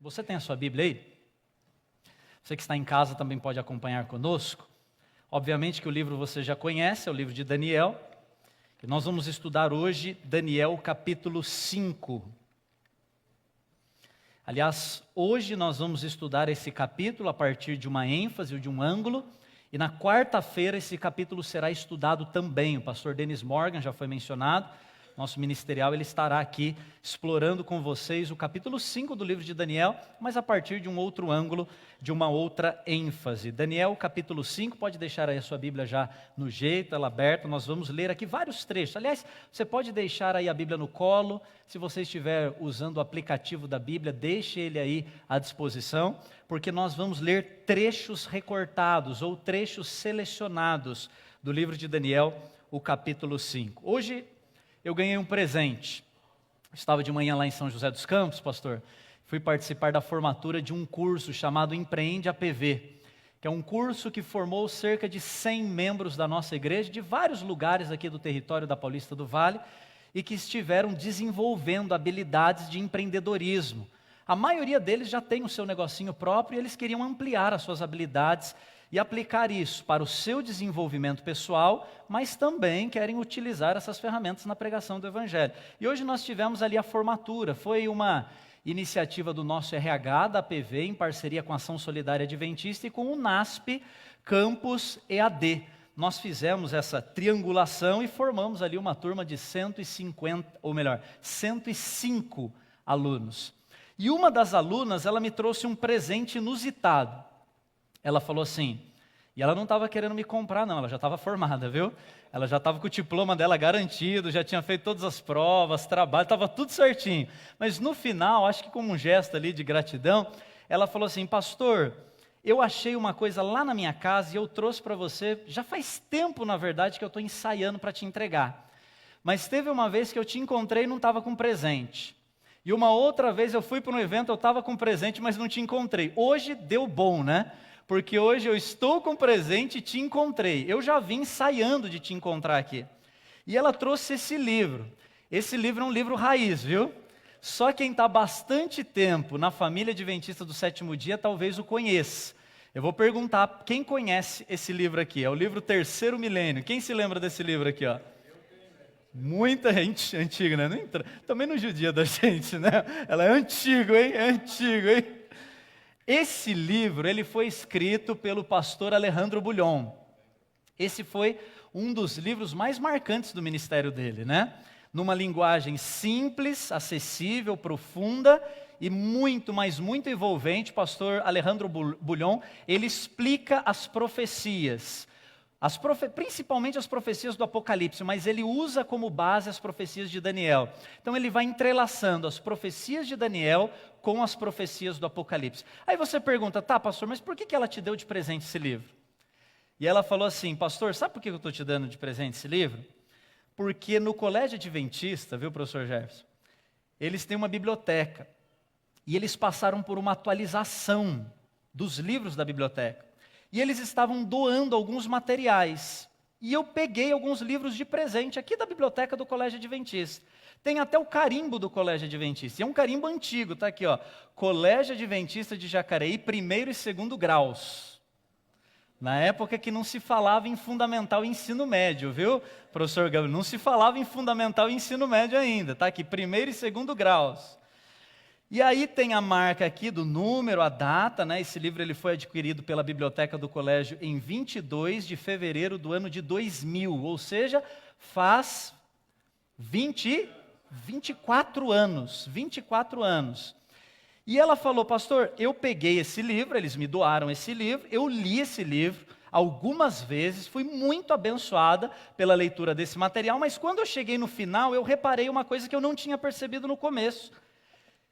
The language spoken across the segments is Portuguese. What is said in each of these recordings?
Você tem a sua Bíblia aí? Você que está em casa também pode acompanhar conosco. Obviamente que o livro você já conhece, é o livro de Daniel. E nós vamos estudar hoje Daniel capítulo 5. Aliás, hoje nós vamos estudar esse capítulo a partir de uma ênfase ou de um ângulo. E na quarta-feira esse capítulo será estudado também. O pastor Dennis Morgan já foi mencionado. Nosso ministerial ele estará aqui explorando com vocês o capítulo 5 do livro de Daniel, mas a partir de um outro ângulo, de uma outra ênfase. Daniel capítulo 5, pode deixar aí a sua Bíblia já no jeito, ela aberta, nós vamos ler aqui vários trechos. Aliás, você pode deixar aí a Bíblia no colo, se você estiver usando o aplicativo da Bíblia, deixe ele aí à disposição, porque nós vamos ler trechos recortados ou trechos selecionados do livro de Daniel, o capítulo 5. Hoje eu ganhei um presente. Estava de manhã lá em São José dos Campos, pastor. Fui participar da formatura de um curso chamado Empreende APV, que é um curso que formou cerca de 100 membros da nossa igreja, de vários lugares aqui do território da Paulista do Vale, e que estiveram desenvolvendo habilidades de empreendedorismo. A maioria deles já tem o seu negocinho próprio e eles queriam ampliar as suas habilidades e aplicar isso para o seu desenvolvimento pessoal, mas também querem utilizar essas ferramentas na pregação do Evangelho. E hoje nós tivemos ali a formatura, foi uma iniciativa do nosso RH, da APV, em parceria com a Ação Solidária Adventista e com o NASP Campus EAD. Nós fizemos essa triangulação e formamos ali uma turma de 105 alunos. E uma das alunas, ela me trouxe um presente inusitado. Ela falou assim, e ela não estava querendo me comprar não, ela já estava formada, viu? Ela já estava com o diploma dela garantido, já tinha feito todas as provas, trabalho, estava tudo certinho. Mas no final, acho que como um gesto ali de gratidão, ela falou assim, pastor, eu achei uma coisa lá na minha casa e eu trouxe para você, já faz tempo na verdade que eu estou ensaiando para te entregar. Mas teve uma vez que eu te encontrei e não estava com presente. E uma outra vez eu fui para um evento, eu estava com presente, mas não te encontrei. Hoje deu bom, né? Porque hoje eu estou com presente e te encontrei. Eu já vim ensaiando de te encontrar aqui. E ela trouxe esse livro. Esse livro é um livro raiz, viu? Só quem está bastante tempo na família adventista do Sétimo Dia talvez o conheça. Eu vou perguntar quem conhece esse livro aqui. É o livro Terceiro Milênio. Quem se lembra desse livro aqui, ó? Muita gente antiga, né? Também não judia da gente, né? Ela é antigo, hein? É antigo, hein? Esse livro, ele foi escrito pelo pastor Alejandro Bulhon. Esse foi um dos livros mais marcantes do ministério dele, né? Numa linguagem simples, acessível, profunda e muito, mas muito envolvente, o pastor Alejandro Bulhon, ele explica as profecias. Principalmente as profecias do Apocalipse, mas ele usa como base as profecias de Daniel. Então ele vai entrelaçando as profecias de Daniel com as profecias do Apocalipse. Aí você pergunta, tá pastor, mas por que ela te deu de presente esse livro? E ela falou assim, pastor, sabe por que eu estou te dando de presente esse livro? Porque no colégio adventista, viu professor Jefferson, eles têm uma biblioteca. E eles passaram por uma atualização dos livros da biblioteca. E eles estavam doando alguns materiais. E eu peguei alguns livros de presente aqui da biblioteca do Colégio Adventista. Tem até o carimbo do Colégio Adventista. E é um carimbo antigo, tá aqui, ó. Colégio Adventista de Jacareí, 1º e 2º graus. Na época que não se falava em fundamental e ensino médio, viu, professor Gabriel? Não se falava em fundamental e ensino médio ainda, tá aqui, 1º e 2º graus. E aí tem a marca aqui do número, a data, né? Esse livro ele foi adquirido pela biblioteca do colégio em 22 de fevereiro do ano de 2000, ou seja, faz 24 anos. E ela falou, pastor, eu peguei esse livro, eles me doaram esse livro, eu li esse livro algumas vezes, fui muito abençoada pela leitura desse material, mas quando eu cheguei no final, eu reparei uma coisa que eu não tinha percebido no começo.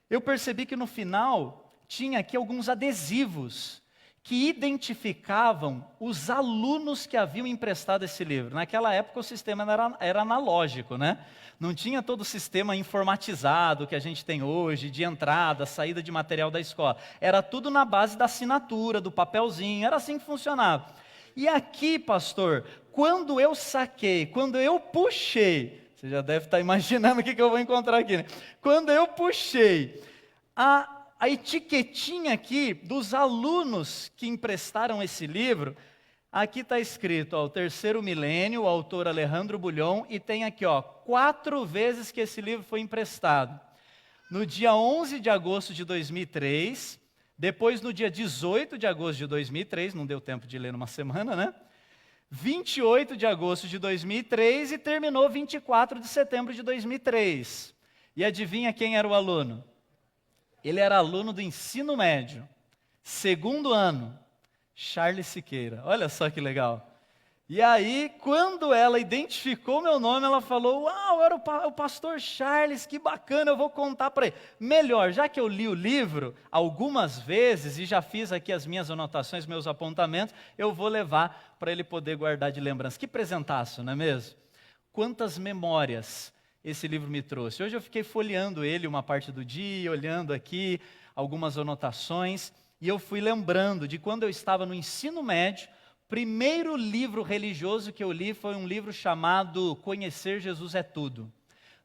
Eu percebi que no final tinha aqui alguns adesivos que identificavam os alunos que haviam emprestado esse livro. Naquela época o sistema era analógico, né? Não tinha todo o sistema informatizado que a gente tem hoje, de entrada, saída de material da escola. Era tudo na base da assinatura, do papelzinho, era assim que funcionava. E aqui, pastor, quando eu saquei, quando eu puxei, você já deve estar imaginando o que eu vou encontrar aqui, né? Quando eu puxei a etiquetinha aqui dos alunos que emprestaram esse livro, aqui está escrito, ó, o terceiro milênio, o autor Alejandro Bulhon, e tem aqui, ó, 4 vezes que esse livro foi emprestado. No dia 11 de agosto de 2003, depois no dia 18 de agosto de 2003, não deu tempo de ler numa semana, né? 28 de agosto de 2003 e terminou 24 de setembro de 2003. E adivinha quem era o aluno? Ele era aluno do ensino médio, 2º ano, Charles Siqueira. Olha só que legal. E aí, quando ela identificou meu nome, ela falou, uau, era o pastor Charles, que bacana, eu vou contar para ele. Melhor, já que eu li o livro algumas vezes e já fiz aqui as minhas anotações, meus apontamentos, eu vou levar para ele poder guardar de lembrança. Que presentaço, não é mesmo? Quantas memórias esse livro me trouxe. Hoje eu fiquei folheando ele uma parte do dia, olhando aqui algumas anotações, e eu fui lembrando de quando eu estava no ensino médio. Primeiro livro religioso que eu li foi um livro chamado Conhecer Jesus é Tudo,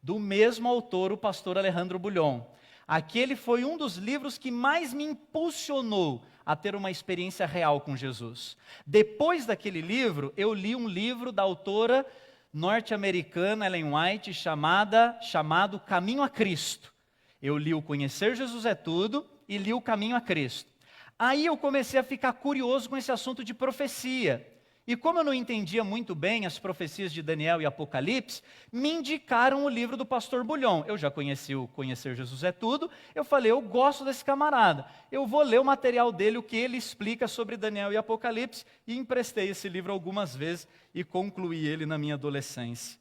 do mesmo autor, o pastor Alejandro Bulhon. Aquele foi um dos livros que mais me impulsionou a ter uma experiência real com Jesus. Depois daquele livro, eu li um livro da autora norte-americana Ellen White chamado Caminho a Cristo. Eu li o Conhecer Jesus é Tudo e li o Caminho a Cristo. Aí eu comecei a ficar curioso com esse assunto de profecia. E como eu não entendia muito bem as profecias de Daniel e Apocalipse, me indicaram o livro do pastor Bulhon. Eu já conheci o Conhecer Jesus é Tudo, eu falei, eu gosto desse camarada. Eu vou ler o material dele, o que ele explica sobre Daniel e Apocalipse, e emprestei esse livro algumas vezes e concluí ele na minha adolescência.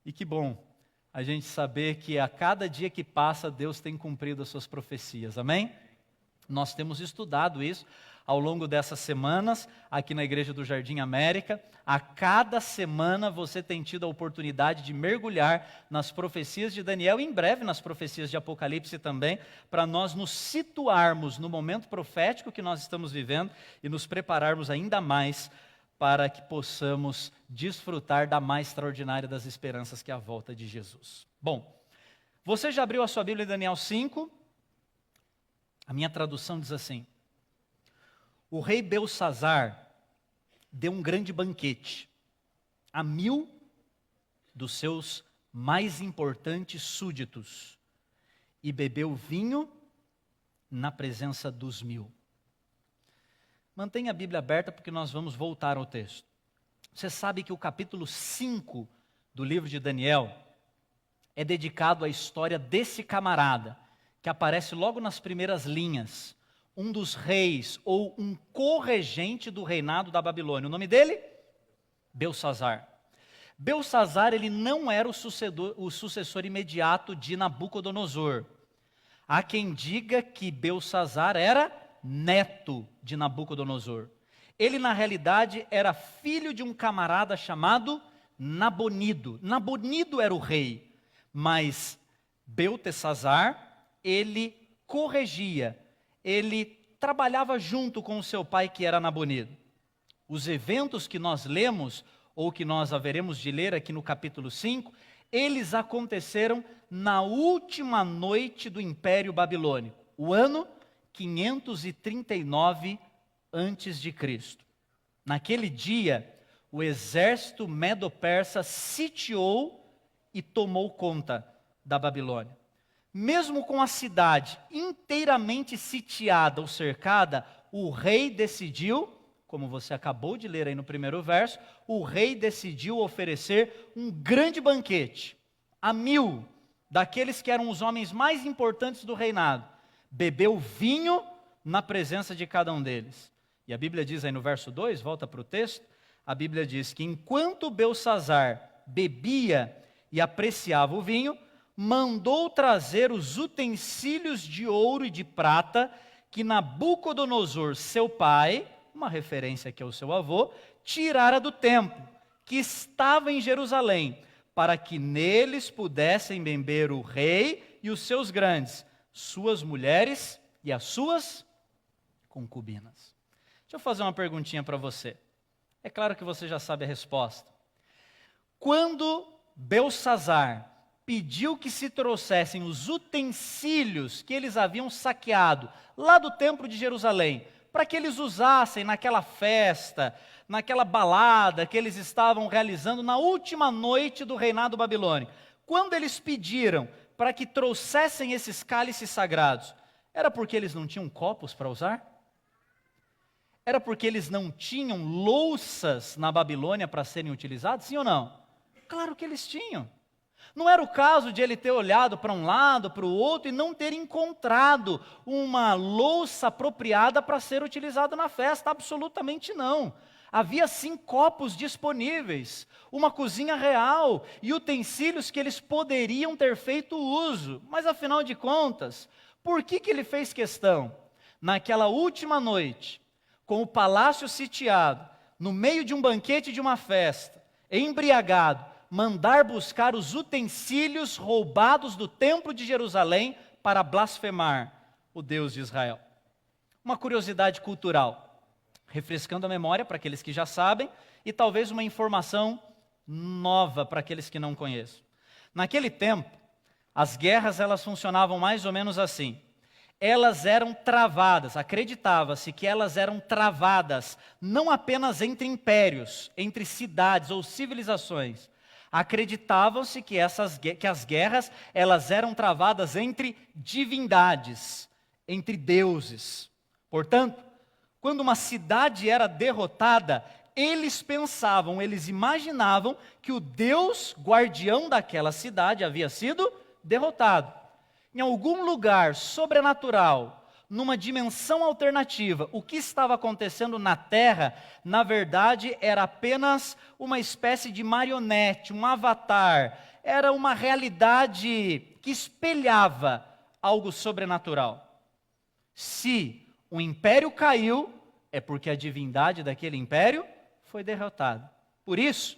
E que bom a gente saber que a cada dia que passa, Deus tem cumprido as suas profecias, amém? Nós temos estudado isso ao longo dessas semanas, aqui na Igreja do Jardim América. A cada semana você tem tido a oportunidade de mergulhar nas profecias de Daniel e em breve nas profecias de Apocalipse também, para nós nos situarmos no momento profético que nós estamos vivendo e nos prepararmos ainda mais para que possamos desfrutar da mais extraordinária das esperanças que é a volta de Jesus. Bom, você já abriu a sua Bíblia em Daniel 5? A minha tradução diz assim: o rei Belsazar deu um grande banquete a 1000 dos seus mais importantes súditos e bebeu vinho na presença dos 1000. Mantenha a Bíblia aberta porque nós vamos voltar ao texto. Você sabe que o capítulo 5 do livro de Daniel é dedicado à história desse camarada, que aparece logo nas primeiras linhas, um dos reis ou um corregente do reinado da Babilônia. O nome dele? Belsazar. Belsazar, ele não era o sucessor imediato de Nabucodonosor. Há quem diga que Belsazar era neto de Nabucodonosor. Ele, na realidade, era filho de um camarada chamado Nabonido. Nabonido era o rei, mas Beltesazar, ele corrigia, ele trabalhava junto com o seu pai, que era Nabonido. Os eventos que nós lemos, ou que nós haveremos de ler aqui no capítulo 5, eles aconteceram na última noite do Império Babilônico, o ano 539 a.C. Naquele dia, o exército medo-persa sitiou e tomou conta da Babilônia. Mesmo com a cidade inteiramente sitiada ou cercada, o rei decidiu, como você acabou de ler aí no primeiro verso, o rei decidiu oferecer um grande banquete a 1000 daqueles que eram os homens mais importantes do reinado. Bebeu vinho na presença de cada um deles. E a Bíblia diz aí no verso 2, volta para o texto, a Bíblia diz que enquanto Belsazar bebia e apreciava o vinho, mandou trazer os utensílios de ouro e de prata que Nabucodonosor, seu pai, uma referência aqui ao seu avô, tirara do templo, que estava em Jerusalém, para que neles pudessem beber o rei e os seus grandes, suas mulheres e as suas concubinas. Deixa eu fazer uma perguntinha para você. É claro que você já sabe a resposta. Quando Belsazar pediu que se trouxessem os utensílios que eles haviam saqueado lá do templo de Jerusalém, para que eles usassem naquela festa, naquela balada que eles estavam realizando na última noite do reinado babilônico. Quando eles pediram para que trouxessem esses cálices sagrados, era porque eles não tinham copos para usar? Era porque eles não tinham louças na Babilônia para serem utilizadas? Sim ou não? Claro que eles tinham. Não era o caso de ele ter olhado para um lado, para o outro e não ter encontrado uma louça apropriada para ser utilizada na festa. Absolutamente não. Havia sim copos disponíveis, uma cozinha real e utensílios que eles poderiam ter feito uso. Mas afinal de contas, por que ele fez questão? Naquela última noite, com o palácio sitiado, no meio de um banquete de uma festa, embriagado, mandar buscar os utensílios roubados do templo de Jerusalém para blasfemar o Deus de Israel. Uma curiosidade cultural, refrescando a memória para aqueles que já sabem, e talvez uma informação nova para aqueles que não conhecem. Naquele tempo, as guerras elas funcionavam mais ou menos assim. Elas eram travadas, acreditava-se que elas eram travadas não apenas entre impérios, entre cidades ou civilizações. Acreditava-se que as guerras elas eram travadas entre divindades, entre deuses. Portanto, quando uma cidade era derrotada, eles pensavam, eles imaginavam que o Deus guardião daquela cidade havia sido derrotado. Em algum lugar sobrenatural, numa dimensão alternativa, o que estava acontecendo na Terra, na verdade, era apenas uma espécie de marionete, um avatar. Era uma realidade que espelhava algo sobrenatural. Se o império caiu, é porque a divindade daquele império foi derrotada. Por isso,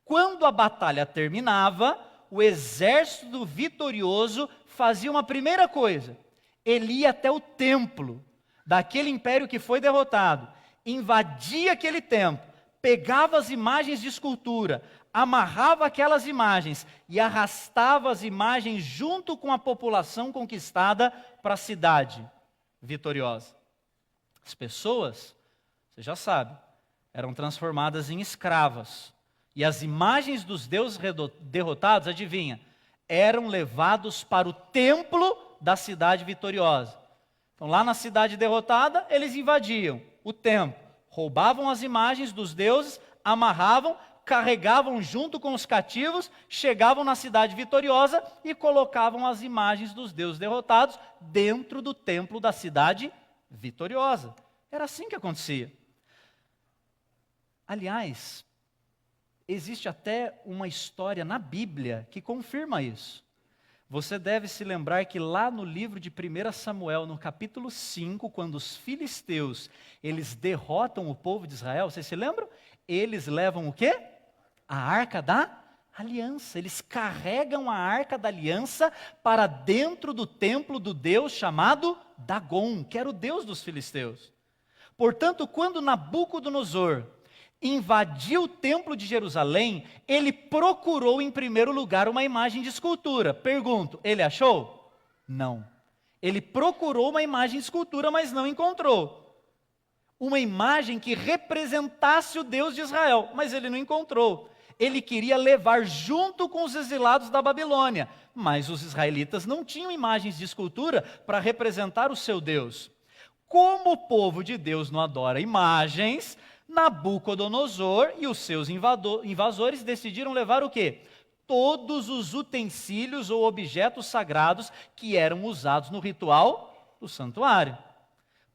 quando a batalha terminava, o exército vitorioso fazia uma primeira coisa. Ele ia até o templo daquele império que foi derrotado, invadia aquele templo, pegava as imagens de escultura, amarrava aquelas imagens e arrastava as imagens junto com a população conquistada para a cidade vitoriosa. As pessoas, você já sabe, eram transformadas em escravas. E as imagens dos deuses derrotados, adivinha, eram levados para o templo da cidade vitoriosa. Então, lá na cidade derrotada, eles invadiam o templo, roubavam as imagens dos deuses, amarravam, carregavam junto com os cativos, chegavam na cidade vitoriosa e colocavam as imagens dos deuses derrotados dentro do templo da cidade vitoriosa. Era assim que acontecia. Aliás, existe até uma história na Bíblia que confirma isso. Você deve se lembrar que lá no livro de 1 Samuel, no capítulo 5, quando os filisteus, eles derrotam o povo de Israel, vocês se lembram? Eles levam o quê? A Arca da Aliança. Eles carregam a Arca da Aliança para dentro do templo do Deus chamado Dagon, que era o Deus dos filisteus. Portanto, quando Nabucodonosor invadiu o templo de Jerusalém, ele procurou em primeiro lugar uma imagem de escultura. Pergunto, ele achou? Não. Ele procurou uma imagem de escultura, mas não encontrou. Uma imagem que representasse o Deus de Israel, mas ele não encontrou. Ele queria levar junto com os exilados da Babilônia, mas os israelitas não tinham imagens de escultura para representar o seu Deus. Como o povo de Deus não adora imagens, Nabucodonosor e os seus invasores decidiram levar o quê? Todos os utensílios ou objetos sagrados que eram usados no ritual do santuário.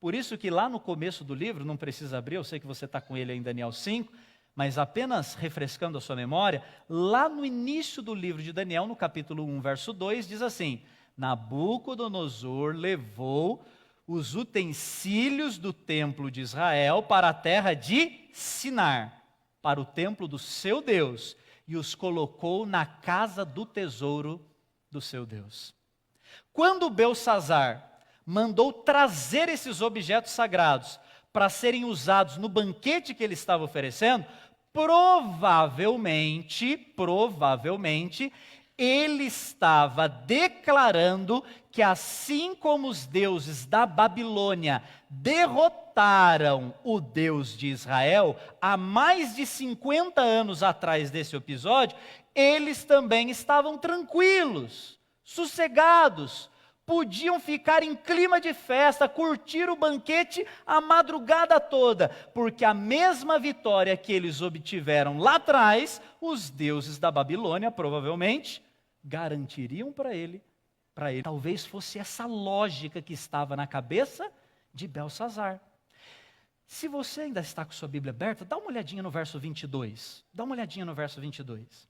Por isso que lá no começo do livro, não precisa abrir, eu sei que você está com ele aí em Daniel 5, mas apenas refrescando a sua memória, lá no início do livro de Daniel, no capítulo 1, verso 2, diz assim: Nabucodonosor levou os utensílios do templo de Israel para a terra de Sinar, para o templo do seu Deus, e os colocou na casa do tesouro do seu Deus. Quando Belsassar mandou trazer esses objetos sagrados para serem usados no banquete que ele estava oferecendo, provavelmente, ele estava declarando que assim como os deuses da Babilônia derrotaram o Deus de Israel, há mais de 50 anos atrás desse episódio, eles também estavam tranquilos, sossegados, podiam ficar em clima de festa, curtir o banquete a madrugada toda, porque a mesma vitória que eles obtiveram lá atrás, os deuses da Babilônia provavelmente garantiriam para ele. Talvez fosse essa lógica que estava na cabeça de Belsazar. Se você ainda está com sua Bíblia aberta, dá uma olhadinha no verso 22. Dá uma olhadinha no verso 22.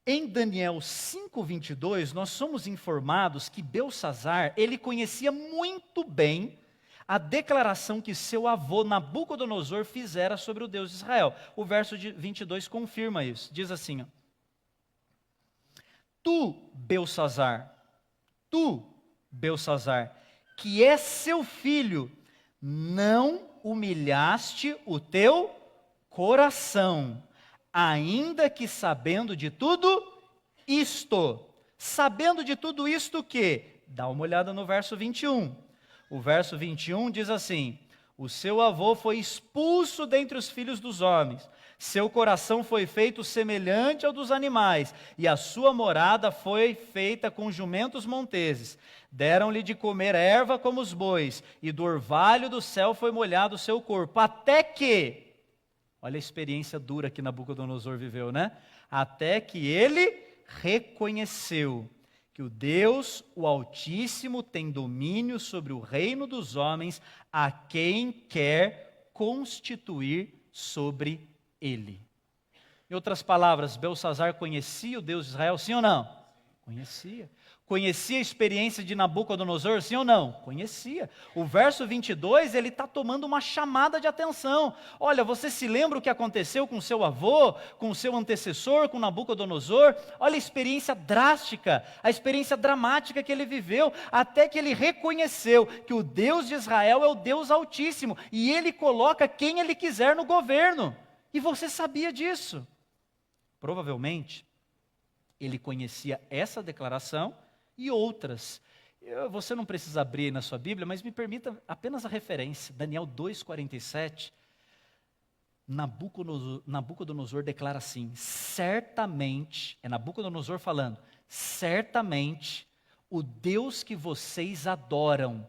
Em Daniel 5:22, nós somos informados que Belsazar, ele conhecia muito bem a declaração que seu avô Nabucodonosor fizera sobre o Deus de Israel. O verso 22 confirma isso. Diz assim, ó, Tu, Belsazar, que é seu filho, não humilhaste o teu coração, ainda que sabendo de tudo isto. Sabendo de tudo isto o quê? Dá uma olhada no verso 21. O verso 21 diz assim, o seu avô foi expulso dentre os filhos dos homens, seu coração foi feito semelhante ao dos animais, e a sua morada foi feita com jumentos monteses. Deram-lhe de comer erva como os bois, e do orvalho do céu foi molhado o seu corpo, até que, olha a experiência dura que Nabucodonosor viveu, né? Até que ele reconheceu que o Deus, o Altíssimo, tem domínio sobre o reino dos homens, a quem quer constituir sobre ele. Em outras palavras, Belsazar conhecia o Deus de Israel, sim ou não? Conhecia. Conhecia a experiência de Nabucodonosor, sim ou não? Conhecia. O verso 22, ele está tomando uma chamada de atenção. Olha, você se lembra o que aconteceu com seu avô, com seu antecessor, com Nabucodonosor? Olha a experiência drástica, a experiência dramática que ele viveu, até que ele reconheceu que o Deus de Israel é o Deus Altíssimo, e ele coloca quem ele quiser no governo. E você sabia disso? Provavelmente, ele conhecia essa declaração e outras. Você não precisa abrir na sua Bíblia, mas me permita apenas a referência. Daniel 2,47. Nabucodonosor declara assim, certamente, é Nabucodonosor falando, certamente o Deus que vocês adoram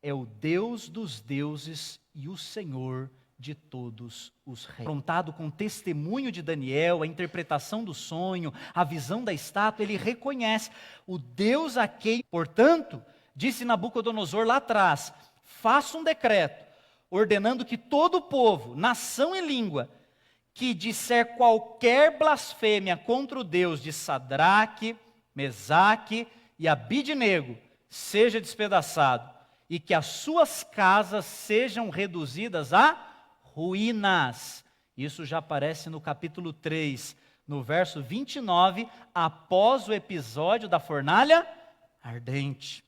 é o Deus dos deuses e o Senhor de todos os reis. Confrontado com o testemunho de Daniel, a interpretação do sonho, a visão da estátua, ele reconhece o Deus a quem, portanto, disse Nabucodonosor lá atrás, faça um decreto, ordenando que todo o povo, nação e língua, que disser qualquer blasfêmia contra o Deus de Sadraque, Mesaque e Abidnego, seja despedaçado, e que as suas casas sejam reduzidas a ruínas. Isso já aparece no capítulo 3, no verso 29, após o episódio da fornalha ardente.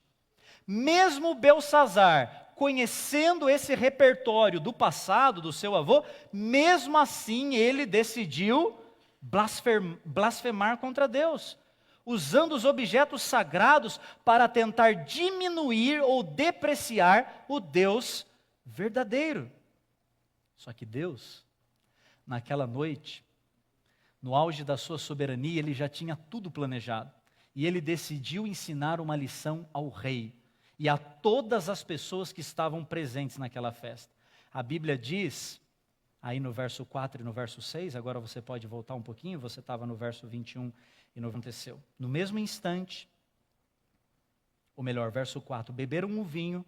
Mesmo Belsazar, conhecendo esse repertório do passado do seu avô, mesmo assim ele decidiu blasfemar contra Deus, usando os objetos sagrados para tentar diminuir ou depreciar o Deus verdadeiro. Só que Deus, naquela noite, no auge da sua soberania, ele já tinha tudo planejado. E ele decidiu ensinar uma lição ao rei e a todas as pessoas que estavam presentes naquela festa. A Bíblia diz, aí no verso 4 e no verso 6, agora você pode voltar um pouquinho, você estava no verso 21 e no aconteceu. No mesmo instante, ou melhor, verso 4, beberam o vinho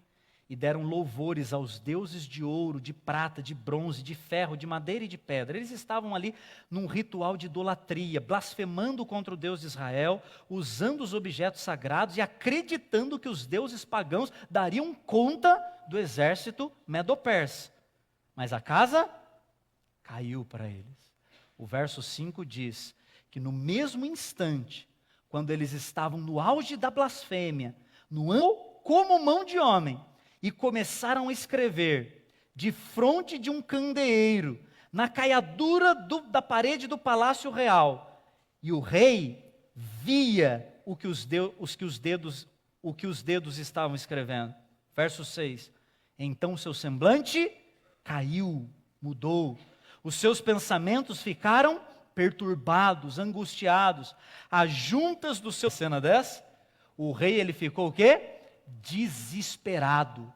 e deram louvores aos deuses de ouro, de prata, de bronze, de ferro, de madeira e de pedra. Eles estavam ali num ritual de idolatria, blasfemando contra o Deus de Israel, usando os objetos sagrados e acreditando que os deuses pagãos dariam conta do exército medo-persa. Mas a casa caiu para eles. O verso 5 diz que no mesmo instante, quando eles estavam no auge da blasfêmia, como mão de homem, e começaram a escrever de fronte de um candeeiro, na caiadura da parede do palácio real. E o rei via o que os dedos estavam escrevendo. Verso 6. Então seu semblante caiu, mudou. Os seus pensamentos ficaram perturbados, angustiados. As juntas do seu... Cena dessa, o rei ele ficou o quê? Desesperado,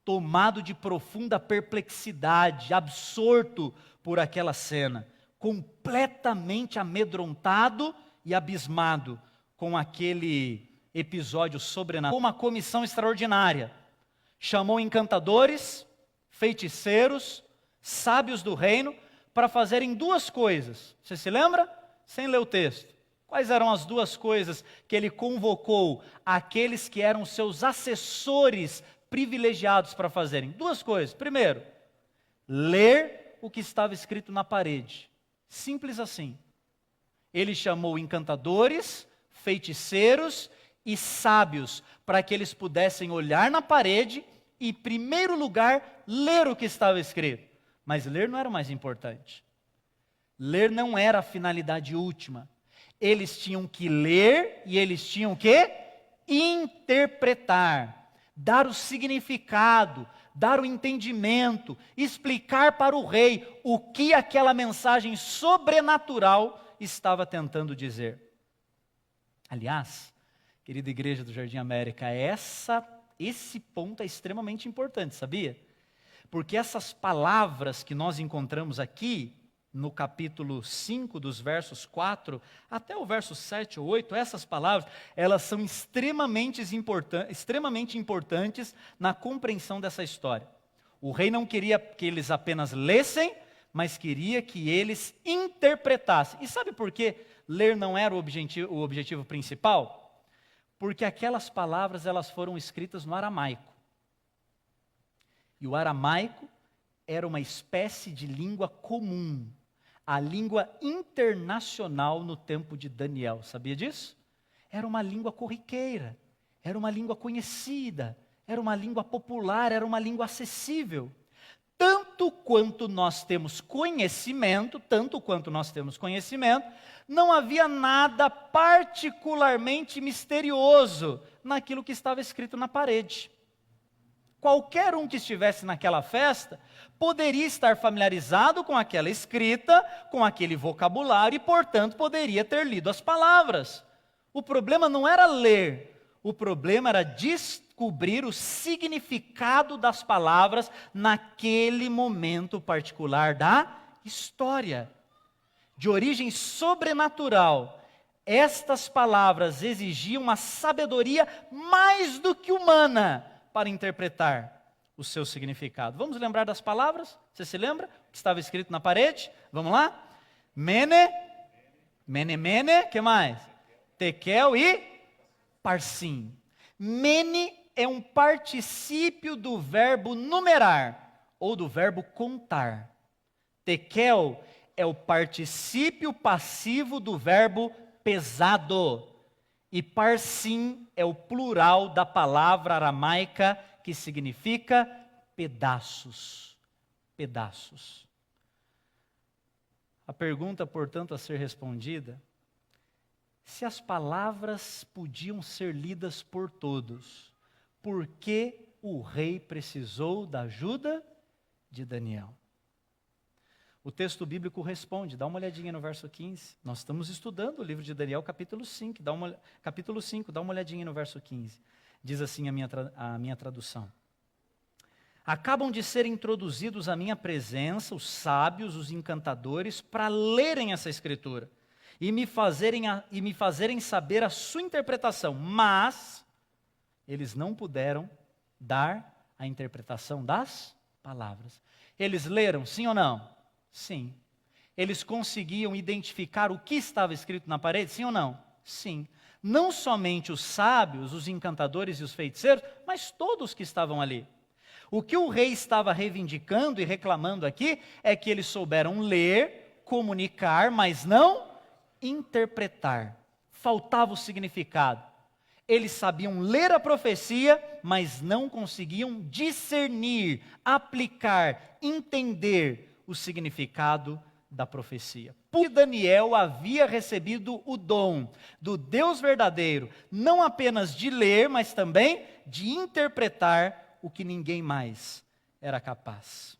tomado de profunda perplexidade, absorto por aquela cena, completamente amedrontado e abismado com aquele episódio sobrenatural. Uma comissão extraordinária. Chamou encantadores, feiticeiros, sábios do reino, para fazerem duas coisas. Você se lembra? Sem ler o texto. Quais eram as duas coisas que ele convocou aqueles que eram seus assessores privilegiados para fazerem? Duas coisas. Primeiro, ler o que estava escrito na parede. Simples assim. Ele chamou encantadores, feiticeiros e sábios para que eles pudessem olhar na parede e, em primeiro lugar, ler o que estava escrito. Mas ler não era o mais importante. Ler não era a finalidade última. Eles tinham que ler e eles tinham que interpretar, dar o significado, dar o entendimento, explicar para o rei o que aquela mensagem sobrenatural estava tentando dizer. Aliás, querida igreja do Jardim América, esse ponto é extremamente importante, sabia? Porque essas palavras que nós encontramos aqui, no capítulo 5, dos versos 4 até o verso 7 ou 8, essas palavras, elas são extremamente importantes na compreensão dessa história. O rei não queria que eles apenas lessem, mas queria que eles interpretassem. E sabe por que ler não era o objetivo principal? Porque aquelas palavras elas foram escritas no aramaico. E o aramaico era uma espécie de língua comum, a língua internacional no tempo de Daniel. Sabia disso? Era uma língua corriqueira, era uma língua conhecida, era uma língua popular, era uma língua acessível. Tanto quanto nós temos conhecimento, não havia nada particularmente misterioso naquilo que estava escrito na parede. Qualquer um que estivesse naquela festa poderia estar familiarizado com aquela escrita, com aquele vocabulário e, portanto, poderia ter lido as palavras. O problema não era ler, o problema era descobrir o significado das palavras naquele momento particular da história. De origem sobrenatural, estas palavras exigiam uma sabedoria mais do que humana para interpretar o seu significado. Vamos lembrar das palavras? Você se lembra? O que estava escrito na parede? Vamos lá? Mene, que mais? Tekel e parsim. Mene é um particípio do verbo numerar, ou do verbo contar. Tekel é o particípio passivo do verbo pesado. E parsim é o plural da palavra aramaica que significa pedaços. Pedaços. A pergunta, portanto, a ser respondida: se as palavras podiam ser lidas por todos, por que o rei precisou da ajuda de Daniel? O texto bíblico responde, dá uma olhadinha no verso 15. Nós estamos estudando o livro de Daniel, capítulo 5, dá uma olhadinha no verso 15. Diz assim a minha tradução. Acabam de ser introduzidos à minha presença os sábios, os encantadores, para lerem essa escritura e me fazerem saber a sua interpretação, mas eles não puderam dar a interpretação das palavras. Eles leram, sim ou não? Sim. Eles conseguiam identificar o que estava escrito na parede, sim ou não? Sim. Não somente os sábios, os encantadores e os feiticeiros, mas todos que estavam ali. O que o rei estava reivindicando e reclamando aqui é que eles souberam ler, comunicar, mas não interpretar. Faltava o significado. Eles sabiam ler a profecia, mas não conseguiam discernir, aplicar, entender o significado da profecia. Porque Daniel havia recebido o dom do Deus verdadeiro, não apenas de ler, mas também de interpretar o que ninguém mais era capaz.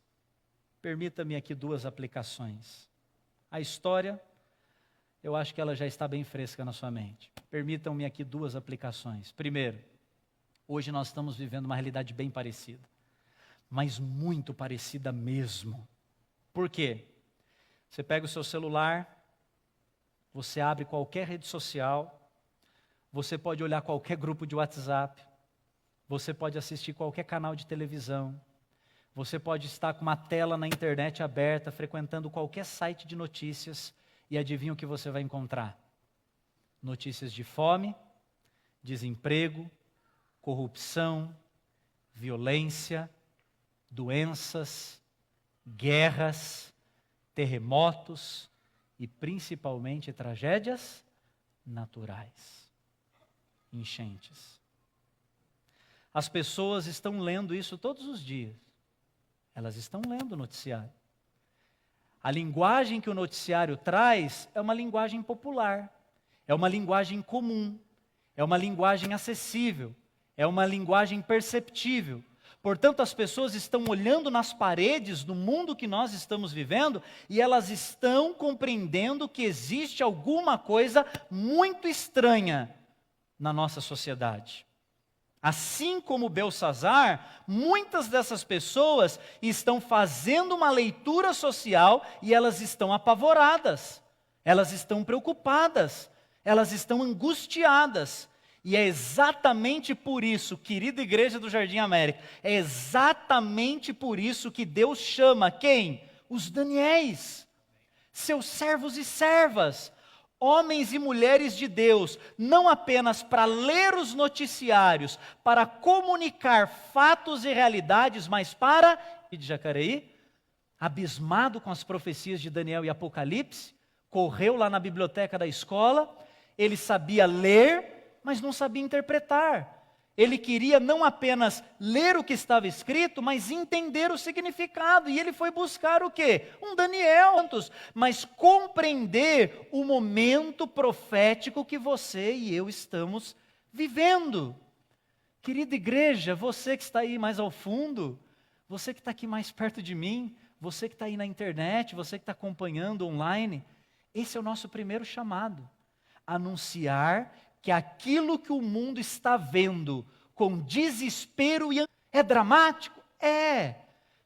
Permita-me aqui 2 aplicações. A história, eu acho que ela já está bem fresca na sua mente. Permitam-me aqui 2 aplicações. Primeiro, hoje nós estamos vivendo uma realidade bem parecida, mas muito parecida mesmo. Por quê? Você pega o seu celular, você abre qualquer rede social, você pode olhar qualquer grupo de WhatsApp, você pode assistir qualquer canal de televisão, você pode estar com uma tela na internet aberta, frequentando qualquer site de notícias, e adivinha o que você vai encontrar? Notícias de fome, desemprego, corrupção, violência, doenças, guerras, terremotos e principalmente tragédias naturais, enchentes. As pessoas estão lendo isso todos os dias. Elas estão lendo o noticiário. A linguagem que o noticiário traz é uma linguagem popular, é uma linguagem comum, é uma linguagem acessível, é uma linguagem perceptível. Portanto, as pessoas estão olhando nas paredes do mundo que nós estamos vivendo e elas estão compreendendo que existe alguma coisa muito estranha na nossa sociedade. Assim como Belsazar, muitas dessas pessoas estão fazendo uma leitura social e elas estão apavoradas, elas estão preocupadas, elas estão angustiadas. E é exatamente por isso, querida igreja do Jardim América, é exatamente por isso que Deus chama quem? Os Daniéis, seus servos e servas, homens e mulheres de Deus, não apenas para ler os noticiários, para comunicar fatos e realidades, mas para, e de Jacareí, abismado com as profecias de Daniel e Apocalipse, correu lá na biblioteca da escola, ele sabia ler, mas não sabia interpretar. Ele queria não apenas ler o que estava escrito, mas entender o significado. E ele foi buscar o quê? Um Daniel, mas compreender o momento profético que você e eu estamos vivendo. Querida igreja, você que está aí mais ao fundo, você que está aqui mais perto de mim, você que está aí na internet, você que está acompanhando online, esse é o nosso primeiro chamado. Anunciar que aquilo que o mundo está vendo com desespero e é dramático? É.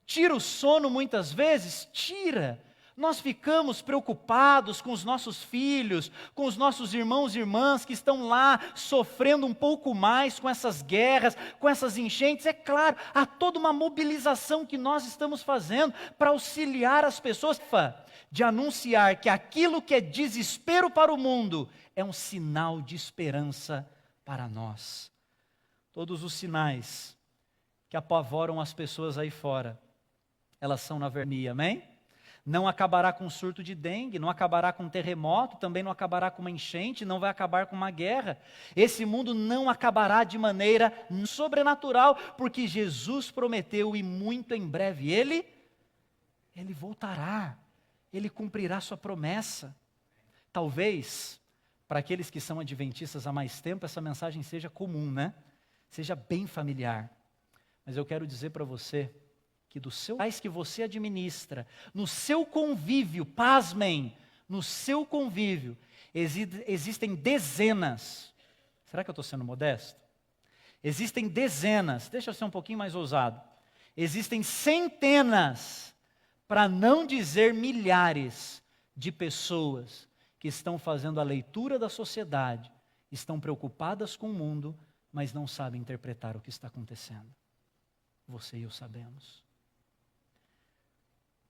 Tira o sono muitas vezes? Tira. Nós ficamos preocupados com os nossos filhos, com os nossos irmãos e irmãs que estão lá sofrendo um pouco mais com essas guerras, com essas enchentes. É claro, há toda uma mobilização que nós estamos fazendo para auxiliar as pessoas, de anunciar que aquilo que é desespero para o mundo é um sinal de esperança para nós. Todos os sinais que apavoram as pessoas aí fora, elas são na vernia, amém? Não acabará com um surto de dengue, não acabará com um terremoto, também não acabará com uma enchente, não vai acabar com uma guerra. Esse mundo não acabará de maneira sobrenatural, porque Jesus prometeu e muito em breve Ele voltará, Ele cumprirá sua promessa. Talvez, para aqueles que são adventistas há mais tempo, essa mensagem seja comum, né? Seja bem familiar. Mas eu quero dizer para você que do seu pais que você administra, no seu convívio, pasmem, no seu convívio, existem dezenas. Será que eu estou sendo modesto? Existem dezenas, deixa eu ser um pouquinho mais ousado. Existem centenas, para não dizer milhares, de pessoas que estão fazendo a leitura da sociedade, estão preocupadas com o mundo, mas não sabem interpretar o que está acontecendo. Você e eu sabemos.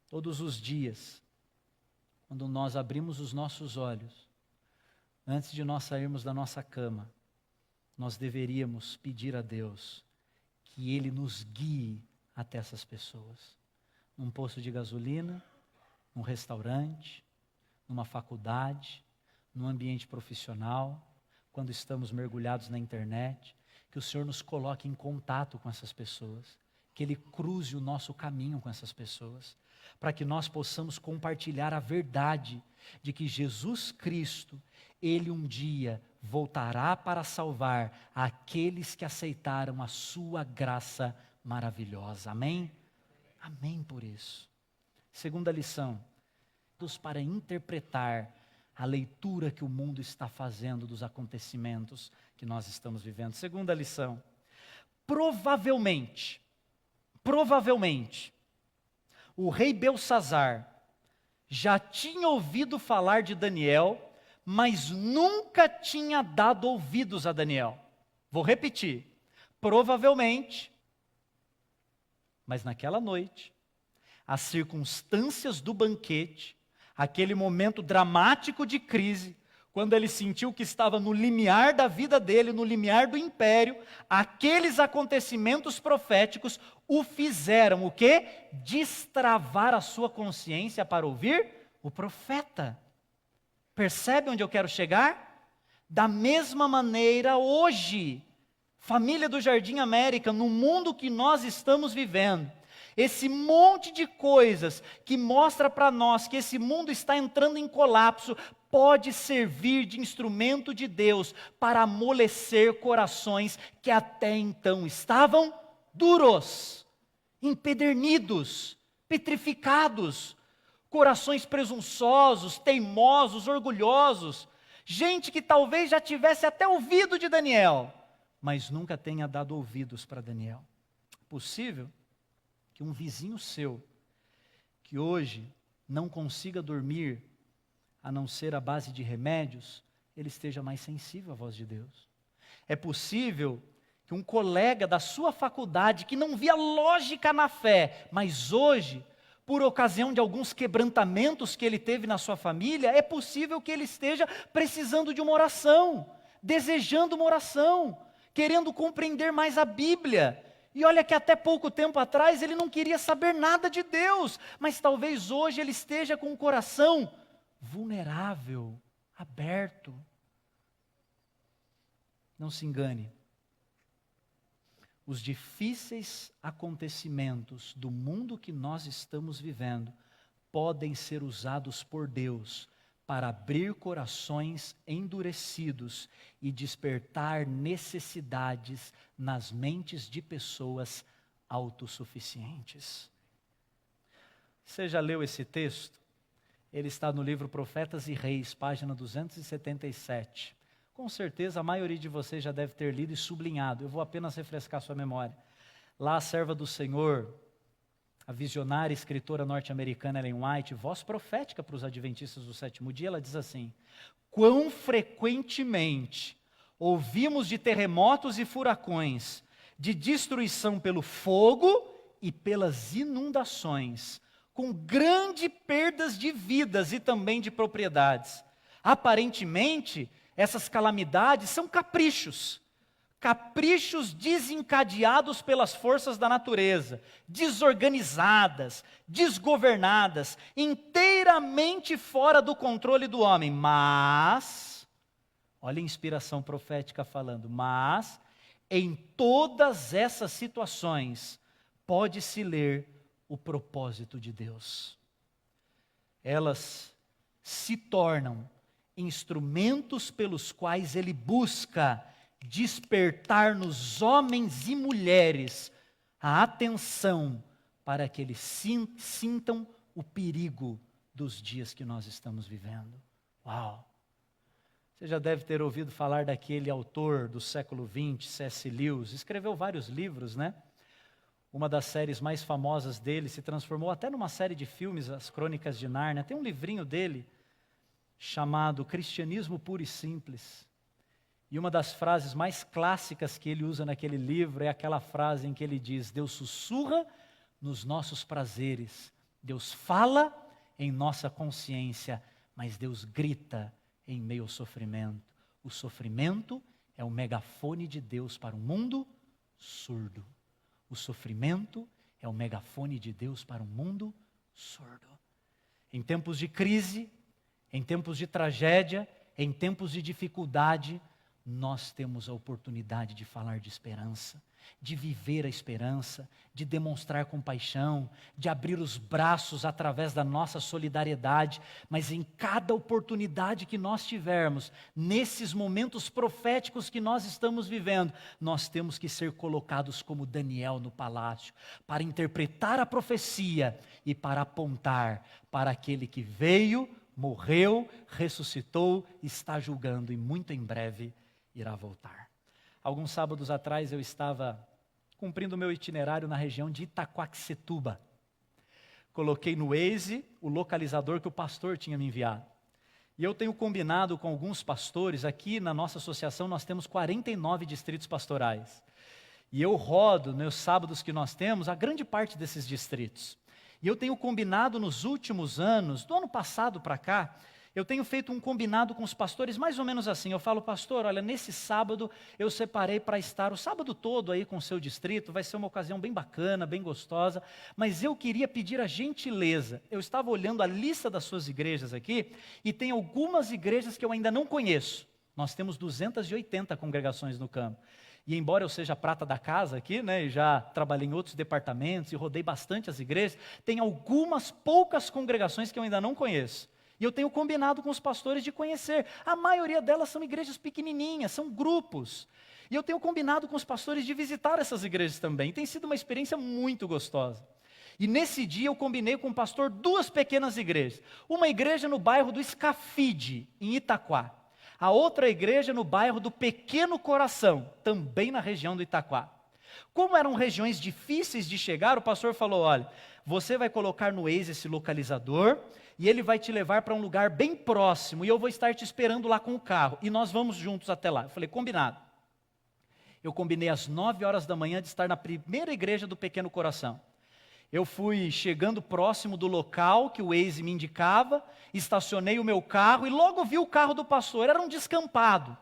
Todos os dias, quando nós abrimos os nossos olhos, antes de nós sairmos da nossa cama, nós deveríamos pedir a Deus que Ele nos guie até essas pessoas. Num posto de gasolina, num restaurante, numa faculdade, num ambiente profissional, quando estamos mergulhados na internet, que o Senhor nos coloque em contato com essas pessoas, que Ele cruze o nosso caminho com essas pessoas, para que nós possamos compartilhar a verdade de que Jesus Cristo, Ele um dia voltará para salvar aqueles que aceitaram a sua graça maravilhosa. Amém? Amém por isso. Segunda lição, para interpretar a leitura que o mundo está fazendo dos acontecimentos que nós estamos vivendo. Segunda lição, provavelmente, o rei Belsazar já tinha ouvido falar de Daniel, mas nunca tinha dado ouvidos a Daniel. Vou repetir, provavelmente, mas naquela noite, as circunstâncias do banquete, aquele momento dramático de crise, quando ele sentiu que estava no limiar da vida dele, no limiar do império, aqueles acontecimentos proféticos o fizeram o quê? Destravar a sua consciência para ouvir o profeta. Percebe onde eu quero chegar? Da mesma maneira, hoje, família do Jardim América, no mundo que nós estamos vivendo, esse monte de coisas que mostra para nós que esse mundo está entrando em colapso, pode servir de instrumento de Deus para amolecer corações que até então estavam duros, empedernidos, petrificados, corações presunçosos, teimosos, orgulhosos, gente que talvez já tivesse até ouvido de Daniel, mas nunca tenha dado ouvidos para Daniel. Possível que um vizinho seu, que hoje não consiga dormir, a não ser à base de remédios, ele esteja mais sensível à voz de Deus. É possível que um colega da sua faculdade, que não via lógica na fé, mas hoje, por ocasião de alguns quebrantamentos que ele teve na sua família, é possível que ele esteja precisando de uma oração, desejando uma oração, querendo compreender mais a Bíblia. E olha que até pouco tempo atrás ele não queria saber nada de Deus, mas talvez hoje ele esteja com o coração vulnerável, aberto. Não se engane. Os difíceis acontecimentos do mundo que nós estamos vivendo podem ser usados por Deus para abrir corações endurecidos e despertar necessidades nas mentes de pessoas autossuficientes. Você já leu esse texto? Ele está no livro Profetas e Reis, página 277. Com certeza a maioria de vocês já deve ter lido e sublinhado. Eu vou apenas refrescar sua memória. Lá a serva do Senhor, a visionária escritora norte-americana Ellen White, voz profética para os adventistas do sétimo dia, ela diz assim: quão frequentemente ouvimos de terremotos e furacões, de destruição pelo fogo e pelas inundações, com grandes perdas de vidas e também de propriedades. Aparentemente, essas calamidades são caprichos desencadeados pelas forças da natureza, desorganizadas, desgovernadas, inteiramente fora do controle do homem. Mas, olha a inspiração profética falando, mas em todas essas situações pode-se ler o propósito de Deus. Elas se tornam instrumentos pelos quais Ele busca despertar nos homens e mulheres a atenção para que eles sintam o perigo dos dias que nós estamos vivendo. Uau! Você já deve ter ouvido falar daquele autor do século XX, C.S. Lewis, escreveu vários livros, né? Uma das séries mais famosas dele se transformou até numa série de filmes, As Crônicas de Nárnia. Tem um livrinho dele chamado Cristianismo Puro e Simples. E uma das frases mais clássicas que ele usa naquele livro é aquela frase em que ele diz: Deus sussurra nos nossos prazeres, Deus fala em nossa consciência, mas Deus grita em meio ao sofrimento. O sofrimento é o megafone de Deus para um mundo surdo. O sofrimento é o megafone de Deus para um mundo surdo. Em tempos de crise, em tempos de tragédia, em tempos de dificuldade, nós temos a oportunidade de falar de esperança. de viver a esperança, de demonstrar compaixão, de abrir os braços através da nossa solidariedade, mas em cada oportunidade que nós tivermos, nesses momentos proféticos que nós estamos vivendo, nós temos que ser colocados como Daniel no palácio, para interpretar a profecia e para apontar para aquele que veio, morreu, ressuscitou, está julgando e muito em breve irá voltar. Alguns sábados atrás eu estava cumprindo o meu itinerário na região de Itaquaquecetuba. Coloquei no Waze o localizador que o pastor tinha me enviado. E eu tenho combinado com alguns pastores, aqui na nossa associação nós temos 49 distritos pastorais. E eu rodo, nos sábados que nós temos, a grande parte desses distritos. E eu tenho combinado nos últimos anos, do ano passado para cá, eu tenho feito um combinado com os pastores mais ou menos assim. Eu falo, pastor, olha, nesse sábado eu separei para estar o sábado todo aí com o seu distrito, vai ser uma ocasião bem bacana, bem gostosa, mas eu queria pedir a gentileza. Eu estava olhando a lista das suas igrejas aqui e tem algumas igrejas que eu ainda não conheço. Nós temos 280 congregações no campo. E embora eu seja prata da casa aqui, né, e já trabalhei em outros departamentos e rodei bastante as igrejas, tem algumas poucas congregações que eu ainda não conheço. E eu tenho combinado com os pastores de conhecer. A maioria delas são igrejas pequenininhas, são grupos. E eu tenho combinado com os pastores de visitar essas igrejas também. Tem sido uma experiência muito gostosa. E nesse dia eu combinei com o pastor 2 pequenas igrejas. Uma igreja no bairro do Escafide, em Itaquá. A outra igreja no bairro do Pequeno Coração, também na região do Itaquá. Como eram regiões difíceis de chegar, o pastor falou, olha, você vai colocar no Waze esse localizador e ele vai te levar para um lugar bem próximo e eu vou estar te esperando lá com o carro e nós vamos juntos até lá. Eu falei, combinado. Eu combinei às 9 horas da manhã de estar na primeira igreja do Pequeno Coração. Eu fui chegando próximo do local que o Waze me indicava, estacionei o meu carro e logo vi o carro do pastor. Era um descampado,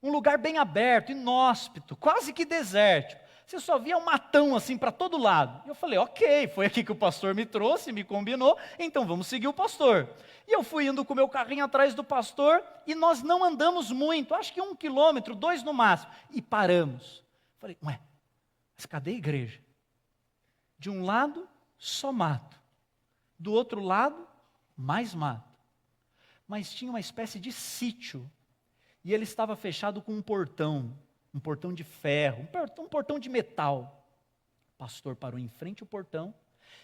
um lugar bem aberto, inóspito, quase que desértico. Você só via um matão assim para todo lado. E eu falei, ok, foi aqui que o pastor me trouxe, me combinou, então vamos seguir o pastor. E eu fui indo com o meu carrinho atrás do pastor e nós não andamos muito, acho que 1 quilômetro, 2 no máximo. E paramos. Falei, ué, mas cadê a igreja? De um lado, só mato. Do outro lado, mais mato. Mas tinha uma espécie de sítio. E ele estava fechado com um portão de ferro, um portão de metal. O pastor parou em frente ao portão.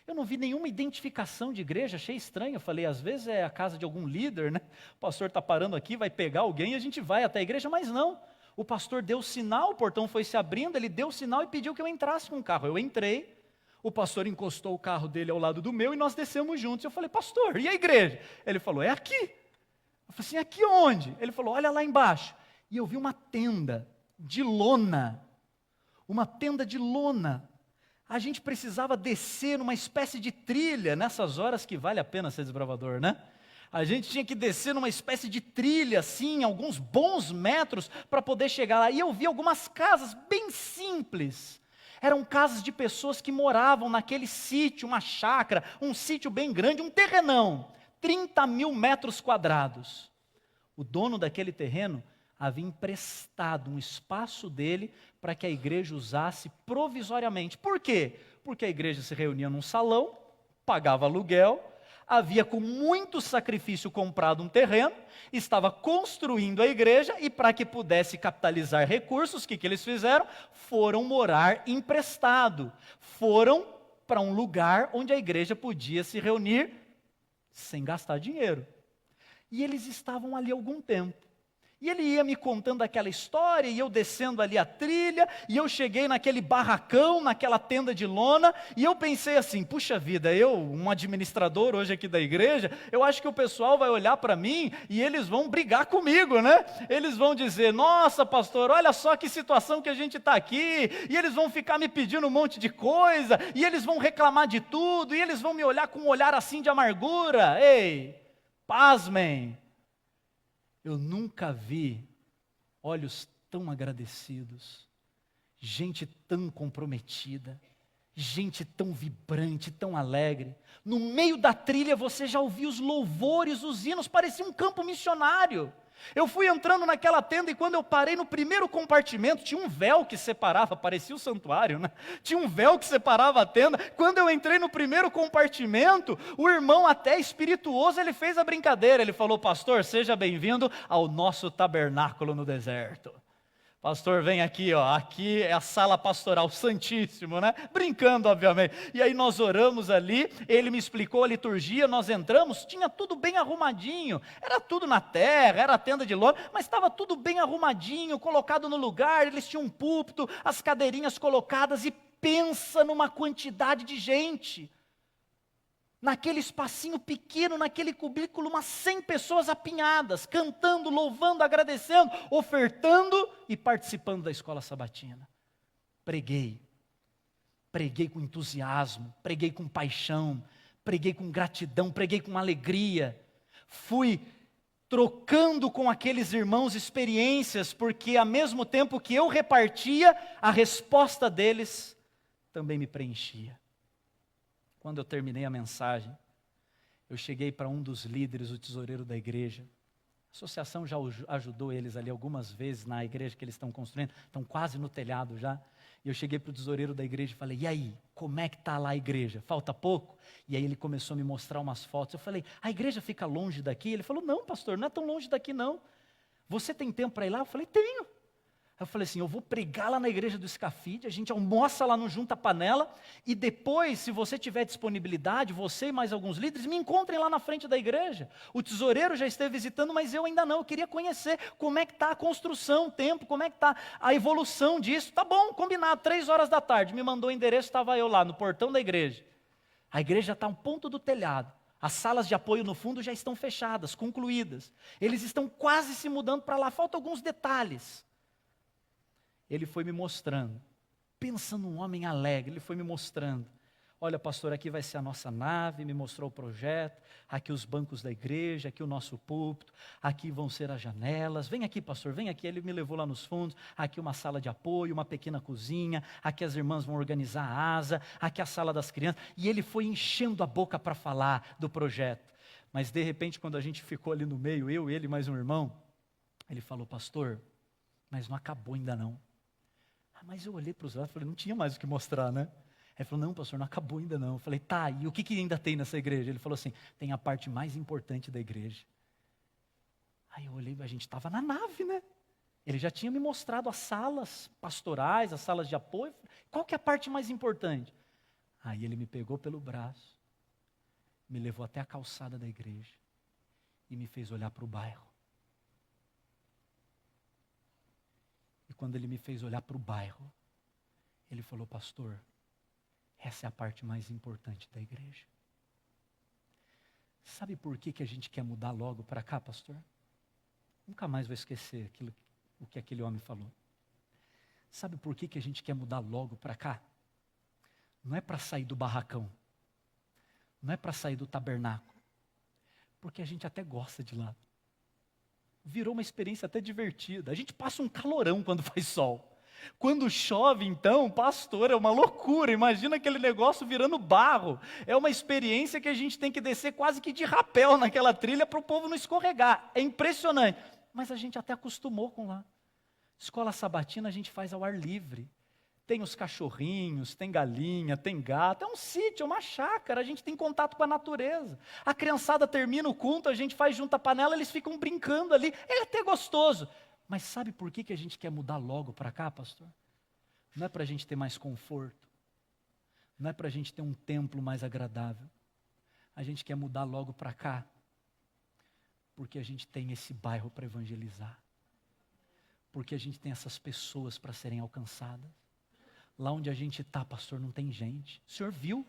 Eu não vi nenhuma identificação de igreja, achei estranho. Eu falei, às vezes é a casa de algum líder, né? O pastor está parando aqui, vai pegar alguém e a gente vai até a igreja, mas não. O pastor deu sinal, o portão foi se abrindo, ele deu sinal e pediu que eu entrasse com o carro. Eu entrei, o pastor encostou o carro dele ao lado do meu e nós descemos juntos. Eu falei, pastor, e a igreja? Ele falou, é aqui. Eu falei assim, aqui onde? Ele falou, olha lá embaixo. E eu vi uma tenda de lona, uma tenda de lona. A gente precisava descer numa espécie de trilha, nessas horas que vale a pena ser desbravador, né? A gente tinha que descer numa espécie de trilha, assim, alguns bons metros, para poder chegar lá. E eu vi algumas casas bem simples. Eram casas de pessoas que moravam naquele sítio, uma chácara, um sítio bem grande, um terrenão, 30 mil metros quadrados. O dono daquele terreno havia emprestado um espaço dele para que a igreja usasse provisoriamente. Por quê? Porque a igreja se reunia num salão, pagava aluguel, havia com muito sacrifício comprado um terreno, estava construindo a igreja e para que pudesse capitalizar recursos, o que eles fizeram? Foram morar emprestado. Foram para um lugar onde a igreja podia se reunir sem gastar dinheiro. E eles estavam ali há algum tempo. E ele ia me contando aquela história, e eu descendo ali a trilha, e eu cheguei naquele barracão, naquela tenda de lona, e eu pensei assim, puxa vida, eu, um administrador hoje aqui da igreja, eu acho que o pessoal vai olhar para mim, e eles vão brigar comigo, né? Eles vão dizer, nossa pastor, olha só que situação que a gente está aqui, e eles vão ficar me pedindo um monte de coisa, e eles vão reclamar de tudo, e eles vão me olhar com um olhar assim de amargura. Ei, pasmem! Eu nunca vi olhos tão agradecidos, gente tão comprometida, gente tão vibrante, tão alegre. No meio da trilha você já ouvia os louvores, os hinos, parecia um campo missionário. Eu fui entrando naquela tenda e quando eu parei no primeiro compartimento, tinha um véu que separava, parecia o santuário, né? Tinha um véu que separava a tenda. Quando eu entrei no primeiro compartimento, o irmão até espirituoso, ele fez a brincadeira. Ele falou: pastor, seja bem-vindo ao nosso tabernáculo no deserto. Pastor, vem aqui, ó, aqui é a sala pastoral, santíssimo, né? Brincando, obviamente. E aí nós oramos ali, ele me explicou a liturgia, nós entramos, tinha tudo bem arrumadinho, era tudo na terra, era a tenda de lona, mas estava tudo bem arrumadinho, colocado no lugar, eles tinham um púlpito, as cadeirinhas colocadas, e pensa numa quantidade de gente. Naquele espacinho pequeno, naquele cubículo, umas 100 pessoas apinhadas, cantando, louvando, agradecendo, ofertando e participando da escola sabatina. Preguei com entusiasmo, preguei com paixão, preguei com gratidão, preguei com alegria. Fui trocando com aqueles irmãos experiências, porque ao mesmo tempo que eu repartia, a resposta deles também me preenchia. Quando eu terminei a mensagem, eu cheguei para um dos líderes, o tesoureiro da igreja. A associação já ajudou eles ali algumas vezes na igreja que eles estão construindo, estão quase no telhado já. E eu cheguei para o tesoureiro da igreja e falei: e aí, como é que está lá a igreja? Falta pouco? E aí ele começou a me mostrar umas fotos. Eu falei: a igreja fica longe daqui? Ele falou: não, pastor, não é tão longe daqui não. Você tem tempo para ir lá? Eu falei: tenho. Eu falei assim: eu vou pregar lá na igreja do Scafide, a gente almoça lá no Junta Panela, e depois, se você tiver disponibilidade, você e mais alguns líderes, me encontrem lá na frente da igreja. O tesoureiro já esteve visitando, mas eu ainda não, eu queria conhecer como é que está a construção, o tempo, como é que está a evolução disso. Tá bom, combinado, 3 horas da tarde, me mandou o endereço, estava eu lá no portão da igreja. A igreja está a um ponto do telhado, as salas de apoio no fundo já estão fechadas, concluídas. Eles estão quase se mudando para lá, faltam alguns detalhes. Ele foi me mostrando, pensa num homem alegre, ele foi me mostrando: olha, pastor, aqui vai ser a nossa nave, me mostrou o projeto, aqui os bancos da igreja, aqui o nosso púlpito, aqui vão ser as janelas, vem aqui, pastor, vem aqui. Ele me levou lá nos fundos, aqui uma sala de apoio, uma pequena cozinha, aqui as irmãs vão organizar a asa, aqui a sala das crianças, e ele foi enchendo a boca para falar do projeto. Mas de repente, quando a gente ficou ali no meio, eu, ele e mais um irmão, ele falou: pastor, mas não acabou ainda não. Mas eu olhei para os lados e falei: não tinha mais o que mostrar, né? Ele falou: não, pastor, não acabou ainda não. Eu falei: tá, e o que ainda tem nessa igreja? Ele falou assim: tem a parte mais importante da igreja. Aí eu olhei, a gente estava na nave, né? Ele já tinha me mostrado as salas pastorais, as salas de apoio. Qual que é a parte mais importante? Aí ele me pegou pelo braço, me levou até a calçada da igreja e me fez olhar para o bairro. E quando ele me fez olhar para o bairro, ele falou: pastor, essa é a parte mais importante da igreja. Sabe por que a gente quer mudar logo para cá, pastor? Nunca mais vou esquecer o que aquele homem falou. Sabe por que a gente quer mudar logo para cá? Não é para sair do barracão, não é para sair do tabernáculo, porque a gente até gosta de lá. Virou uma experiência até divertida. A gente passa um calorão quando faz sol. Quando chove, então, pastor, é uma loucura. Imagina aquele negócio virando barro. É uma experiência que a gente tem que descer quase que de rapel naquela trilha para o povo não escorregar. É impressionante. Mas a gente até acostumou com lá. Escola sabatina a gente faz ao ar livre. Tem os cachorrinhos, tem galinha, tem gato, é um sítio, é uma chácara, a gente tem contato com a natureza. A criançada termina o culto, a gente faz junto a panela, eles ficam brincando ali, é até gostoso. Mas sabe por que a gente quer mudar logo para cá, pastor? Não é para a gente ter mais conforto, não é para a gente ter um templo mais agradável. A gente quer mudar logo para cá, porque a gente tem esse bairro para evangelizar. Porque a gente tem essas pessoas para serem alcançadas. Lá onde a gente está, pastor, não tem gente. O senhor viu?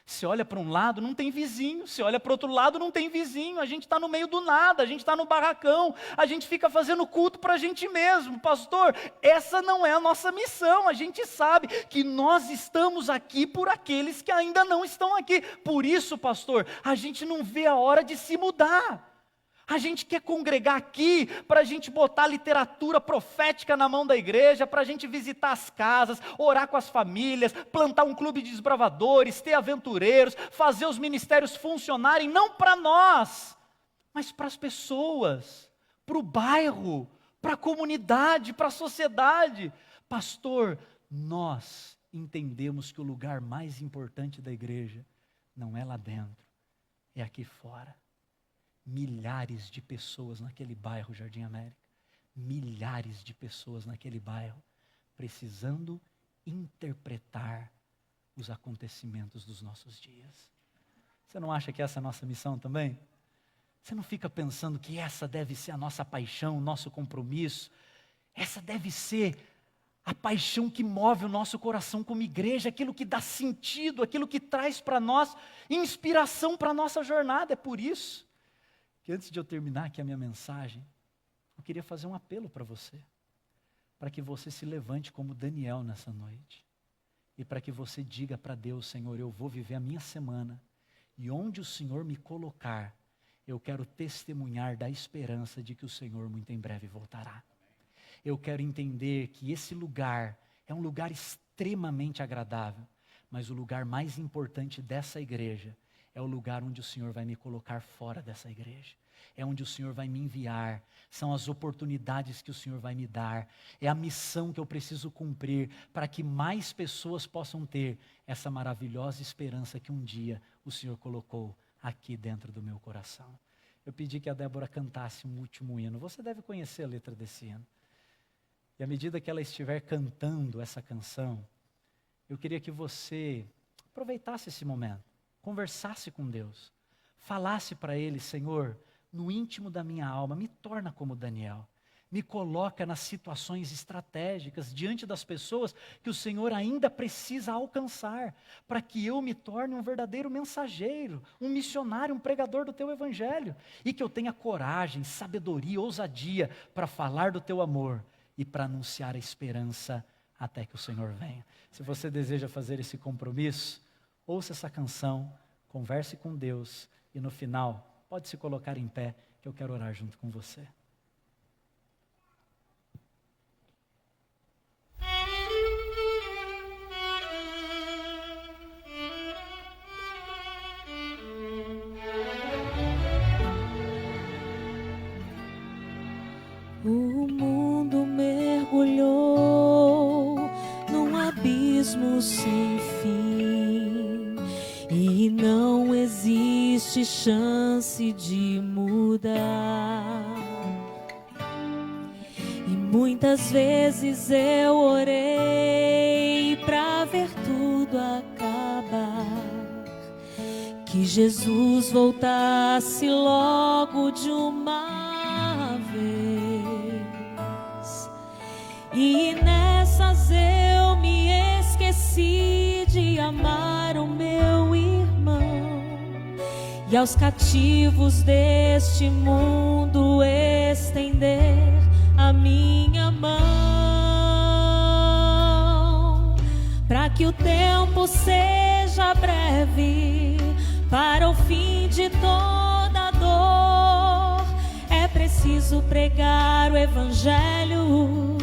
Você olha para um lado, não tem vizinho. Você olha para o outro lado, não tem vizinho. A gente está no meio do nada, a gente está no barracão. A gente fica fazendo culto para a gente mesmo. Pastor, essa não é a nossa missão. A gente sabe que nós estamos aqui por aqueles que ainda não estão aqui. Por isso, pastor, a gente não vê a hora de se mudar. A gente quer congregar aqui para a gente botar literatura profética na mão da igreja, para a gente visitar as casas, orar com as famílias, plantar um clube de desbravadores, ter aventureiros, fazer os ministérios funcionarem, não para nós, mas para as pessoas, para o bairro, para a comunidade, para a sociedade. Pastor, nós entendemos que o lugar mais importante da igreja não é lá dentro, é aqui fora. Milhares de pessoas naquele bairro Jardim América, milhares de pessoas naquele bairro, precisando interpretar os acontecimentos dos nossos dias. Você não acha que essa é a nossa missão também? Você não fica pensando que essa deve ser a nossa paixão, o nosso compromisso? Essa deve ser a paixão que move o nosso coração como igreja, aquilo que dá sentido, aquilo que traz para nós inspiração para a nossa jornada. É por isso que antes de eu terminar aqui a minha mensagem, eu queria fazer um apelo para você, para que você se levante como Daniel nessa noite, e para que você diga para Deus: Senhor, eu vou viver a minha semana, e onde o Senhor me colocar, eu quero testemunhar da esperança de que o Senhor muito em breve voltará. Eu quero entender que esse lugar é um lugar extremamente agradável, mas o lugar mais importante dessa igreja é o lugar onde o Senhor vai me colocar fora dessa igreja. É onde o Senhor vai me enviar, são as oportunidades que o Senhor vai me dar, é a missão que eu preciso cumprir para que mais pessoas possam ter essa maravilhosa esperança que um dia o Senhor colocou aqui dentro do meu coração. Eu pedi que a Débora cantasse um último hino. Você deve conhecer a letra desse hino. E à medida que ela estiver cantando essa canção, eu queria que você aproveitasse esse momento, conversasse com Deus, falasse para Ele: Senhor, no íntimo da minha alma, me torna como Daniel, me coloca nas situações estratégicas, diante das pessoas que o Senhor ainda precisa alcançar, para que eu me torne um verdadeiro mensageiro, um missionário, um pregador do Teu Evangelho, e que eu tenha coragem, sabedoria, ousadia para falar do Teu amor e para anunciar a esperança até que o Senhor venha. Se você deseja fazer esse compromisso, ouça essa canção, converse com Deus e no final, pode se colocar em pé, que eu quero orar junto com você. O mundo mergulhou num abismo sem fim e não existe chance de mudar. E muitas vezes eu orei pra ver tudo acabar, que Jesus voltasse logo de uma vez. E nessas eu me esqueci de amar o meu irmão e aos cativos deste mundo estender a minha mão, para que o tempo seja breve para o fim de toda dor. É preciso pregar o Evangelho,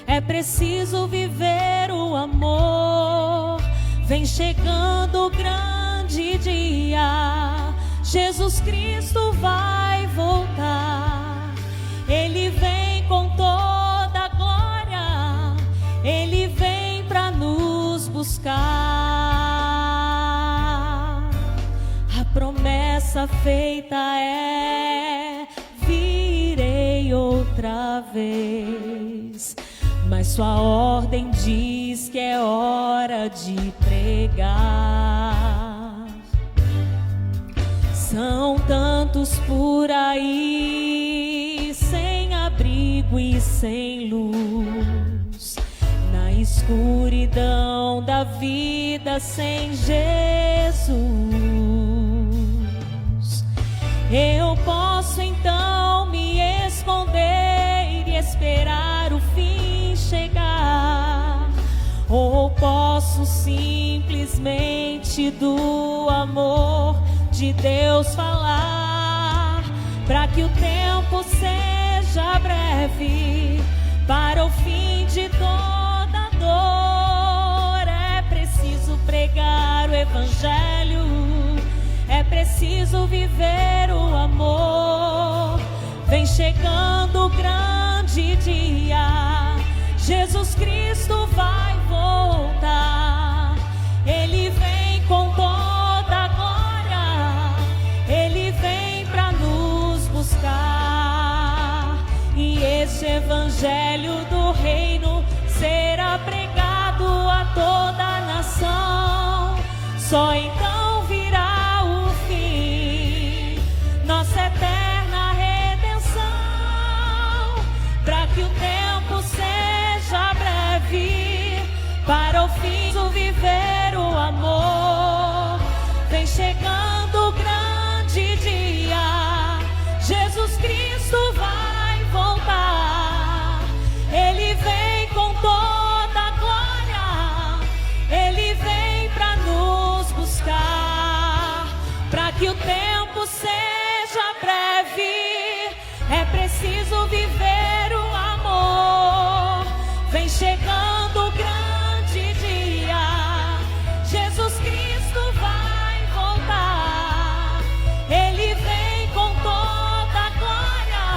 é preciso viver o amor. Vem chegando o grande dia, Jesus Cristo vai voltar. Ele vem com toda a glória, Ele vem para nos buscar. A promessa feita é: virei outra vez. Mas sua ordem diz que é hora de pregar. São tantos por aí, sem abrigo e sem luz, na escuridão da vida sem Jesus. Eu posso então me esconder e esperar o fim chegar, ou posso simplesmente do amor de Deus falar, para que o tempo seja breve para o fim de toda dor. É preciso pregar o Evangelho, é preciso viver o amor. Vem chegando o grande dia, Jesus Cristo vai voltar. Ele vem com toda a glória, Ele vem para nos buscar. E esse evangelho do reino será pregado a toda a nação. Só então virá o fim, nossa eterna redenção, para que o tempo seja breve, para o fim do viver o amor. Vem chegando o grande dia, Jesus Cristo vai voltar. Ele vem com toda a glória, Ele vem para nos buscar. Para que o tempo seja breve, é preciso viver o amor. Vem chegando o grande dia, Jesus Cristo vai voltar. Ele vem com toda a glória,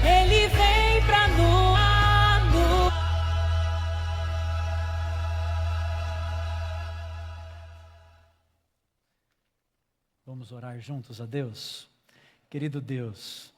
Ele vem para nos. Vamos orar juntos a Deus? Querido Deus,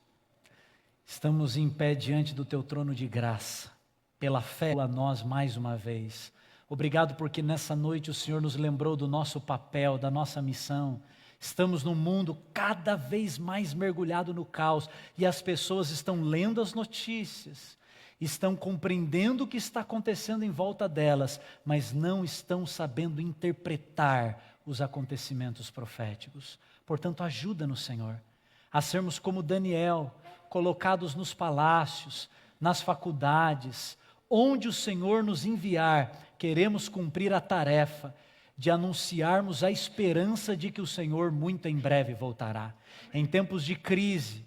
estamos em pé diante do Teu trono de graça, pela fé a nós mais uma vez. Obrigado porque nessa noite o Senhor nos lembrou do nosso papel, da nossa missão. Estamos num mundo cada vez mais mergulhado no caos e as pessoas estão lendo as notícias, estão compreendendo o que está acontecendo em volta delas, mas não estão sabendo interpretar os acontecimentos proféticos. Portanto, ajuda-nos, Senhor, a sermos como Daniel, colocados nos palácios, nas faculdades, onde o Senhor nos enviar, queremos cumprir a tarefa de anunciarmos a esperança de que o Senhor muito em breve voltará. Em tempos de crise,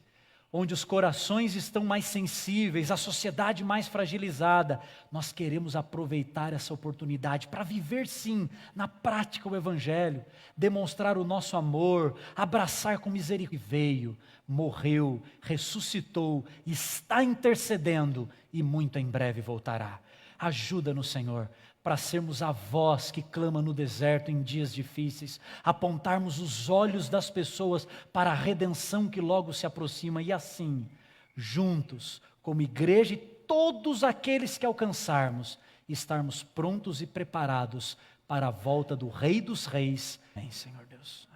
onde os corações estão mais sensíveis, a sociedade mais fragilizada, nós queremos aproveitar essa oportunidade para viver sim, na prática o Evangelho, demonstrar o nosso amor, abraçar com misericórdia. Veio, morreu, ressuscitou, está intercedendo e muito em breve voltará. Ajuda-nos, Senhor, para sermos a voz que clama no deserto em dias difíceis, apontarmos os olhos das pessoas para a redenção que logo se aproxima e assim, juntos, como igreja e todos aqueles que alcançarmos, estarmos prontos e preparados para a volta do Rei dos Reis. Amém, Senhor Deus.